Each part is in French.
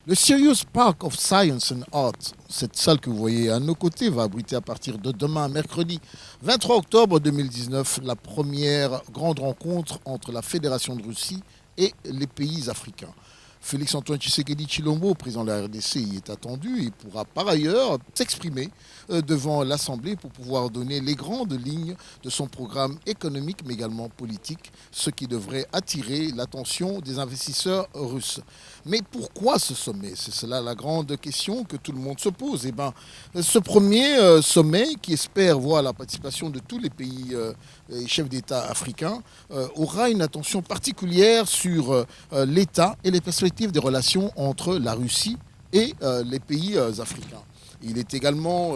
Le Serious Park of Science and Art, cette salle que vous voyez à nos côtés, va abriter à partir de demain, mercredi 23 octobre 2019, la première grande rencontre entre la Fédération de Russie et les pays africains. Félix-Antoine Tshisekedi Tshilombo, président de la RDC, y est attendu et pourra par ailleurs s'exprimer devant l'Assemblée pour pouvoir donner les grandes lignes de son programme économique mais également politique, ce qui devrait attirer l'attention des investisseurs russes. Mais pourquoi ce sommet? C'est cela la grande question que tout le monde se pose. Eh bien, ce premier sommet qui espère voir la participation de tous les pays et chefs d'État africains aura une attention particulière sur l'État et les perspectives des relations entre la Russie et les pays africains. Il est également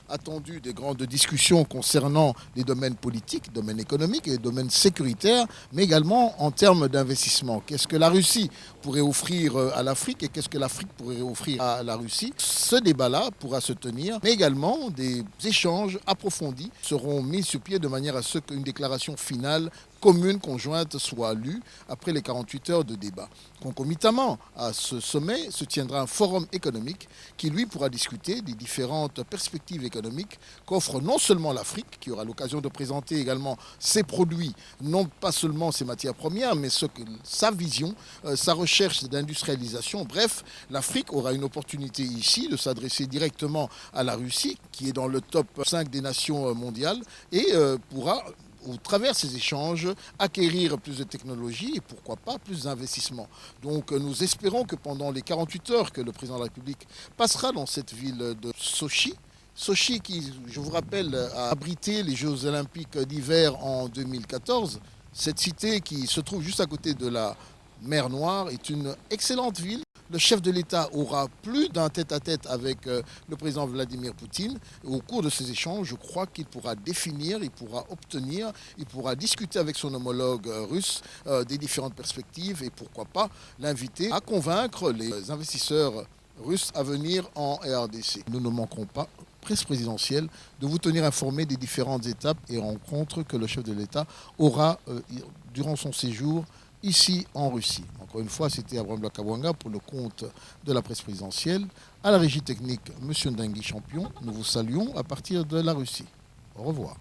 attendu des grandes discussions concernant les domaines politiques, domaines économiques et les domaines sécuritaires, mais également en termes d'investissement. Qu'est-ce que la Russie pourrait offrir à l'Afrique et qu'est-ce que l'Afrique pourrait offrir à la Russie? Ce débat-là pourra se tenir, mais également des échanges approfondis seront mis sur pied de manière à ce qu'une déclaration finale commune, conjointe, soit lue après les 48 heures de débat. Concomitamment à ce sommet se tiendra un forum économique qui, lui, pourra discuter des différentes perspectives économiques qu'offre non seulement l'Afrique, qui aura l'occasion de présenter également ses produits, non pas seulement ses matières premières, mais sa vision, sa recherche d'industrialisation. Bref, l'Afrique aura une opportunité ici de s'adresser directement à la Russie, qui est dans le top 5 des nations mondiales, et pourra au travers de ces échanges, acquérir plus de technologies et pourquoi pas plus d'investissements. Donc nous espérons que pendant les 48 heures que le président de la République passera dans cette ville de Sochi, Sochi qui, je vous rappelle, a abrité les Jeux Olympiques d'hiver en 2014, cette cité qui se trouve juste à côté de la mer Noire est une excellente ville. Le chef de l'État aura plus d'un tête-à-tête avec le président Vladimir Poutine. Au cours de ces échanges, je crois qu'il pourra définir, il pourra obtenir, il pourra discuter avec son homologue russe des différentes perspectives et pourquoi pas l'inviter à convaincre les investisseurs russes à venir en RDC. Nous ne manquerons pas, presse présidentielle, de vous tenir informé des différentes étapes et rencontres que le chef de l'État aura durant son séjour ici en Russie. Encore une fois, c'était Abraham Blakabwanga pour le compte de la presse présidentielle. À la régie technique, M. Ndangui Champion, nous vous saluons à partir de la Russie. Au revoir.